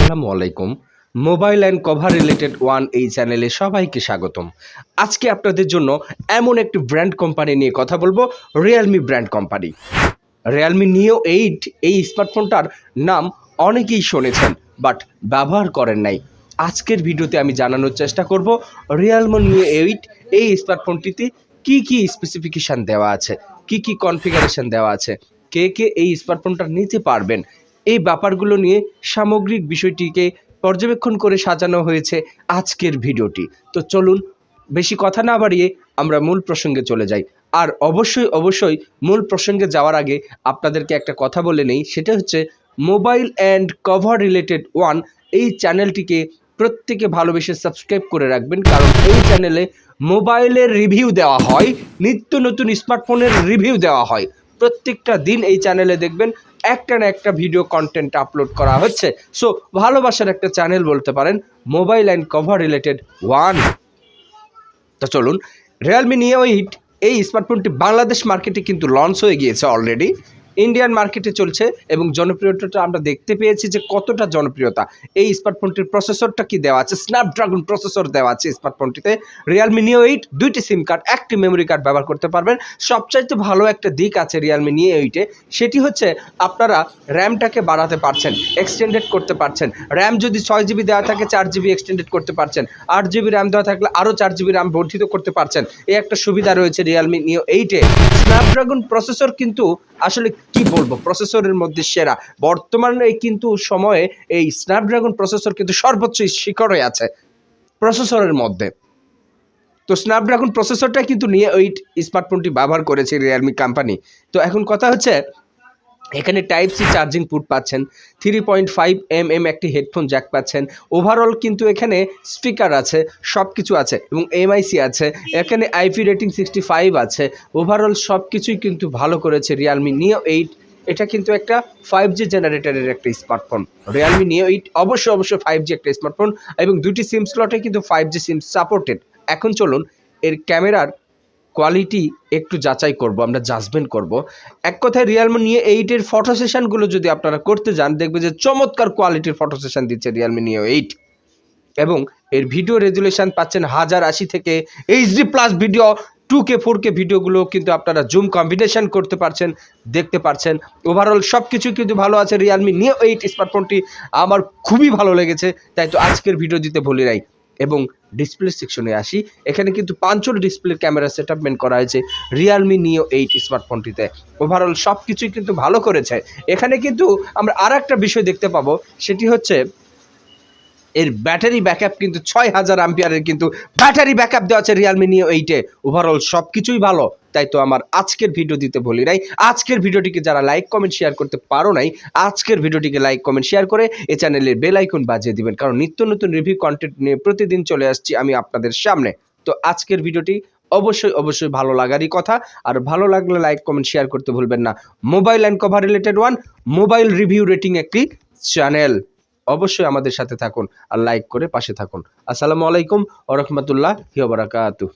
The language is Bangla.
আসসালামু আলাইকুম। Mobile and cover related one এই চ্যানেলে সবাইকে স্বাগতম। আজকে আপনাদের জন্য এমন একটি ব্র্যান্ড কোম্পানি নিয়ে কথা বলবো, রিয়েলমি ব্র্যান্ড কোম্পানি। রিয়েলমি নিও 8 এই স্মার্টফোনটার নাম অনেকেই শুনেছেন, বাট ব্যবহার করেন নাই। আজকের ভিডিওতে আমি জানানোর চেষ্টা করব রিয়েলমি নিও 8 এই স্মার্টফোনটিতে কি কি স্পেসিফিকেশান দেওয়া আছে, কি কি কনফিগারেশন দেওয়া আছে, কে কে এই স্মার্টফোনটা নিতে পারবেন, এই ব্যাপারগুলো নিয়ে সামগ্রিক বিষয়টিকে পর্যবেক্ষণ করে সাজানো হয়েছে আজকের ভিডিওটি। তো চলুন বেশি কথা না বাড়িয়ে আমরা মূল প্রসঙ্গে চলে যাই। আর অবশ্যই মূল প্রসঙ্গে যাওয়ার আগে আপনাদেরকে একটা কথা বলে নেই, সেটা হচ্ছে mobile and cover related one এই চ্যানেলটিকে প্রত্যেকে ভালোবেসে সাবস্ক্রাইব করে রাখবেন, কারণ এই চ্যানেলে মোবাইলের রিভিউ দেওয়া হয়, নিত্য নতুন স্মার্টফোনের রিভিউ দেওয়া হয়। প্রত্যেকটা দিন এই চ্যানেলে দেখবেন একটা না একটা ভিডিও কন্টেন্ট আপলোড করা হচ্ছে। সো ভালোবাসার একটা চ্যানেল বলতে পারেন mobile and cover related one. তো চলুন, রিয়েলমি নিও 8 এই স্মার্টফোনটি বাংলাদেশ মার্কেটে কিন্তু লঞ্চ হয়ে গিয়েছে অলরেডি, ইন্ডিয়ান মার্কেটে চলছে এবং জনপ্রিয়তাটা আমরা দেখতে পেয়েছি যে কতটা জনপ্রিয়তা। এই স্মার্টফোনটির প্রসেসরটা কি দেওয়া আছে, স্ন্যাপড্রাগন প্রসেসর দেওয়া আছে স্মার্টফোনটিতে। রিয়েলমি নিও 8 দুইটি সিম কার্ড, একটি মেমোরি কার্ড ব্যবহার করতে পারবেন। সবচাইতে ভালো একটা দিক আছে রিয়েলমি নিও 8-এ, সেটি হচ্ছে আপনারা র্যামটাকে বাড়াতে পারছেন, এক্সটেন্ডেড করতে পারছেন। র্যাম যদি 6GB দেওয়া থাকে 4GB এক্সটেন্ডেড করতে পারছেন, 8GB র্যাম দেওয়া থাকলে আরও 4GB র্যাম বর্ধিত করতে পারছেন। এই একটা সুবিধা রয়েছে রিয়েলমি নিও 8-এ। স্ন্যাপড্রাগন প্রসেসর কিন্তু আসলে কি বলবো, প্রসেসরের মধ্যে সেরা। বর্তমানে কিন্তু সময়ে এই স্ন্যাপড্রাগন প্রসেসর কিন্তু সর্বোচ্চ শিখরে আছে প্রসেসরের মধ্যে। তো স্ন্যাপড্রাগন প্রসেসরটা কিন্তু নিও 8 স্মার্টফোনটি ব্যবহার করেছে রিয়েলমি কোম্পানি। তো এখন কথা হচ্ছে, এখানে টাইপ সি চার্জিং পুট পাচ্ছেন, 3.5mm একটি হেডফোন জ্যাক পাচ্ছেন। ওভারঅল কিন্তু এখানে স্পিকার আছে, সব কিছু আছে এবং এমআইসি আছে, এখানে আইপি রেটিং 65 আছে। ওভারঅল সব কিছুই কিন্তু ভালো করেছে রিয়েলমি নিও 8। এটা কিন্তু একটা 5G জেনারেটরের একটা স্মার্টফোন। রিয়েলমি নিও 8 অবশ্যই 5G একটা স্মার্টফোন এবং দুটি সিম স্লটে কিন্তু 5G সিম সাপোর্টেড। এখন চলুন এর ক্যামেরার কোয়ালিটি একটু যাচাই করব, আমরা জাজমেন্ট করব। এক কথায় রিয়েলমি নিও 8-এর ফটো সেশনগুলো যদি আপনারা করতে যান, দেখবে যে চমৎকার কোয়ালিটির ফটো সেশন দিচ্ছে রিয়েলমি নিও 8 এবং এর ভিডিও রেজুলেশন পাচ্ছেন 1080 থেকে HD plus video, 2K 4K ভিডিওগুলো কিন্তু আপনারা জুম কম্বিনেশন করতে পারছেন, দেখতে পারছেন। ওভারঅল সব কিছু কিন্তু ভালো আছে। রিয়েলমি নিও 8 স্মার্টফোনটি আমার খুবই ভালো লেগেছে, তাই তো আজকের ভিডিও দিতে ভুলি নাই। এবং ডিসপ্লে সেকশনে আসি, এখানে কিন্তু পাঞ্চল ডিসপ্লে ক্যামেরা সেটআপমেন্ট করা হয়েছে রিয়েলমি নিও 8 স্মার্টফোনটিতে। ওভারঅল সব কিছুই কিন্তু ভালো করেছে। এখানে কিন্তু আমরা আর একটা বিষয় দেখতে পাবো, সেটি হচ্ছে এর ব্যাটারি ব্যাকআপ কিন্তু 6000 অ্যাম্পিয়ারের কিন্তু ব্যাটারি ব্যাকআপ দেওয়া আছে রিয়েলমি নিও 8-এ। ওভারঅল সব কিছুই ভালো, তাই তো আমার আজকের ভিডিও দিতে বলি নাই। আজকের ভিডিওটিকে যারা লাইক কমেন্ট শেয়ার করতে পারো নাই, আজকের ভিডিওটিকে লাইক কমেন্ট শেয়ার করে এই চ্যানেলের বেল আইকন বাজিয়ে দিবেন, কারণ নিত্য নতুন রিভিউ কন্টেন্ট নিয়ে প্রতিদিন চলে আসছি আমি আপনাদের সামনে। তো আজকের ভিডিওটি অবশ্যই ভালো লাগারই কথা, আর ভালো লাগলে লাইক কমেন্ট শেয়ার করতে ভুলবেন না। Mobile and cover related one mobile review rating একটি চ্যানেল, অবশ্যই আমাদের সাথে থাকুন আর লাইক করে পাশে থাকুন। আসসালামু আলাইকুম ওয়া রাহমাতুল্লাহি ওয়া বারাকাতুহু।